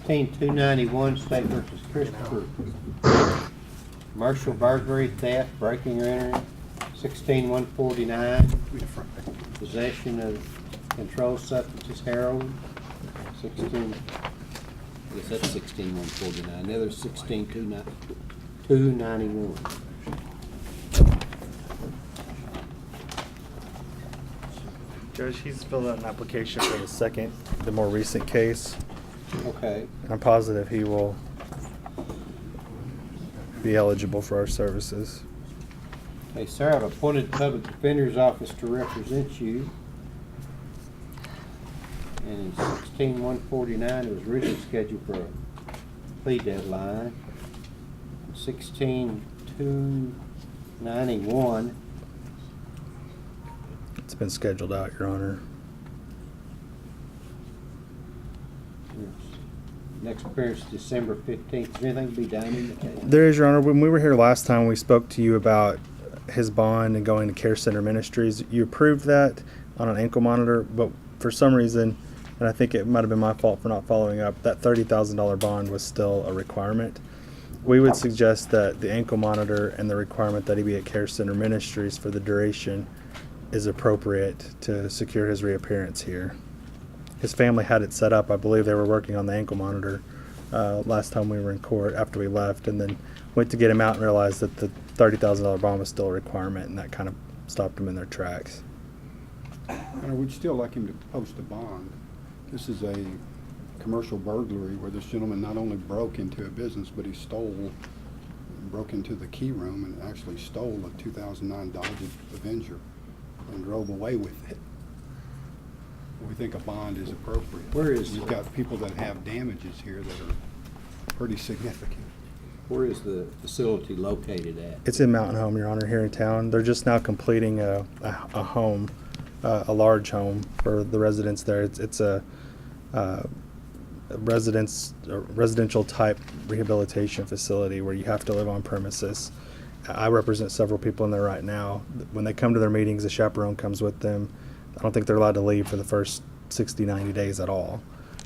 16-291, State versus Christopher. Commercial burglary, theft, breaking or entering. 16-149, possession of controlled substances, heroin. 16, I guess that's 16-149. The other's 16-291. Judge, he's filled out an application for the more recent case. Okay. I'm positive he will be eligible for our services. Hey, sir, I've appointed the Public Defender's Office to represent you. And in 16-149, it was originally scheduled for a plea deadline. 16-291. It's been scheduled out, Your Honor. Next appearance is December 15th. Is anything to be done in the case? There is, Your Honor. When we were here last time, we spoke to you about his bond and going to Care Center Ministries. You approved that on an ankle monitor, but for some reason, and I think it might have been my fault for not following up, that $30,000 bond was still a requirement. We would suggest that the ankle monitor and the requirement that he be at Care Center Ministries for the duration is appropriate to secure his reappearance here. His family had it set up. I believe they were working on the ankle monitor last time we were in court after we left, and then went to get him out and realized that the $30,000 bond was still a requirement, and that kind of stopped them in their tracks. And we'd still like him to post a bond. This is a commercial burglary where this gentleman not only broke into a business, but he broke into the key room and actually stole a 2009 Dodge Avenger and drove away with it. We think a bond is appropriate. We've got people that have damages here that are pretty significant. Where is the facility located at? It's in Mountain Home, Your Honor, here in town. They're just now completing a home, a large home for the residents there. It's a residential type rehabilitation facility where you have to live on premises. I represent several people in there right now. When they come to their meetings, a chaperone comes with them. I don't think they're allowed to leave for the first 60, 90 days at all.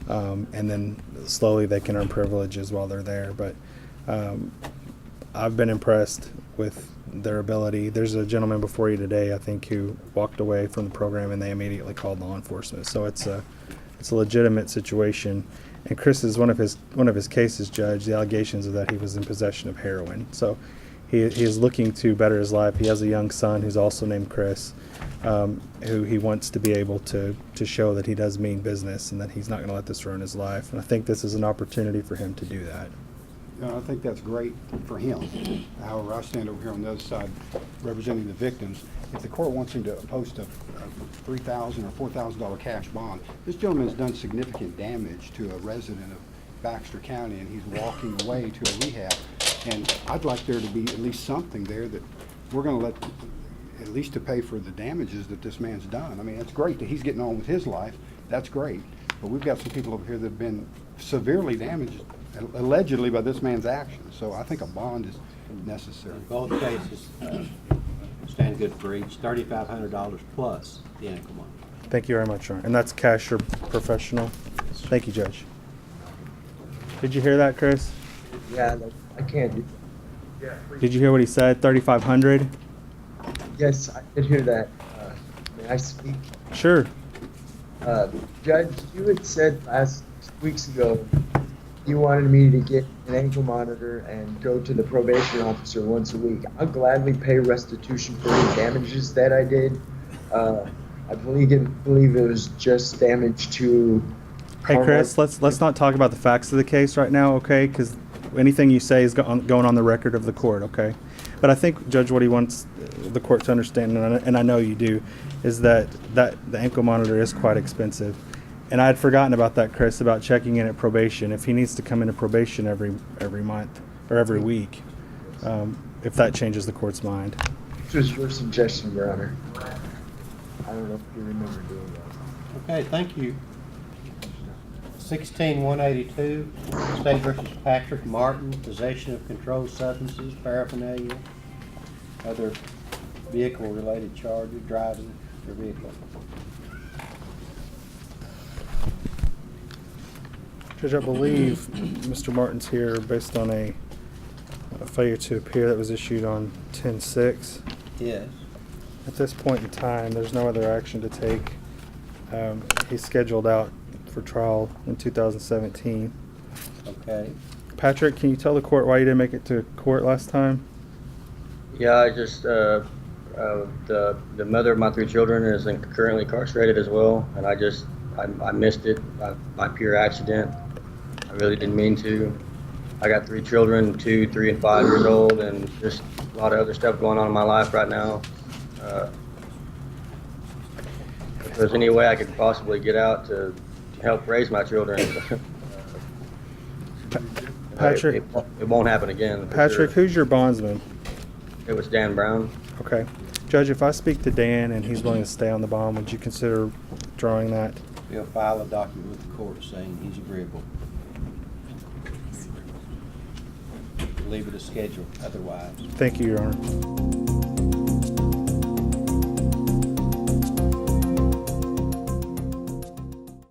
And then slowly they can earn privileges while they're there. But I've been impressed with their ability. There's a gentleman before you today, I think, who walked away from the program and they immediately called law enforcement. So it's a legitimate situation. And Chris is one of his cases, Judge. The allegations are that he was in possession of heroin. So he is looking to better his life. He has a young son who's also named Chris, who he wants to be able to show that he does mean business and that he's not going to let this ruin his life. And I think this is an opportunity for him to do that. I think that's great for him. However, I stand over here on the other side representing the victims. If the court wants him to post a $3,000 or $4,000 cash bond, this gentleman has done significant damage to a resident of Baxter County, and he's walking away to a rehab. And I'd like there to be at least something there that we're going to let, at least to pay for the damages that this man's done. I mean, it's great that he's getting on with his life. That's great. But we've got some people over here that have been severely damaged, allegedly, by this man's actions. So I think a bond is necessary. Both cases stand good for each, $3,500 plus the ankle monitor. Thank you very much, Ron. And that's cash or professional? Thank you, Judge. Did you hear that, Chris? Yeah, I can't do. Did you hear what he said? 3,500? Yes, I did hear that. May I speak? Sure. Judge, you had said 2 weeks ago you wanted me to get an ankle monitor and go to the probation officer once a week. I'll gladly pay restitution for the damages that I did. I believe it was just damage to. Hey, Chris, let's not talk about the facts of the case right now, okay? Because anything you say is going on the record of the court, okay? But I think, Judge, what he wants the court to understand, and I know you do, is that the ankle monitor is quite expensive. And I had forgotten about that, Chris, about checking in at probation. If he needs to come into probation every month or every week, if that changes the court's mind. This was your suggestion, Your Honor. I don't know if you remember doing that. Okay, thank you. 16-182, State versus Patrick Martin, possession of controlled substances, paraphernalia, other vehicle-related charges, driving your vehicle. Judge, I believe Mr. Martin's here based on a failure to appear that was issued on 10/6. Yes. At this point in time, there's no other action to take. He's scheduled out for trial in 2017. Okay. Patrick, can you tell the court why you didn't make it to court last time? Yeah, I just the mother of my 3 children is currently incarcerated as well, and I missed it by pure accident. I really didn't mean to. I got 3 children, 2, 3, and 5 years old, and just a lot of other stuff going on in my life right now. If there's any way I could possibly get out to help raise my children, Patrick, it won't happen again. for Patrick, sure. who's your bondsman? It was Dan Brown. Okay. Judge, if I speak to Dan and he's willing to stay on the bond, would you consider drawing that? We'll file a document with the court saying he's agreeable. Leave it as scheduled otherwise. Thank you, Your Honor.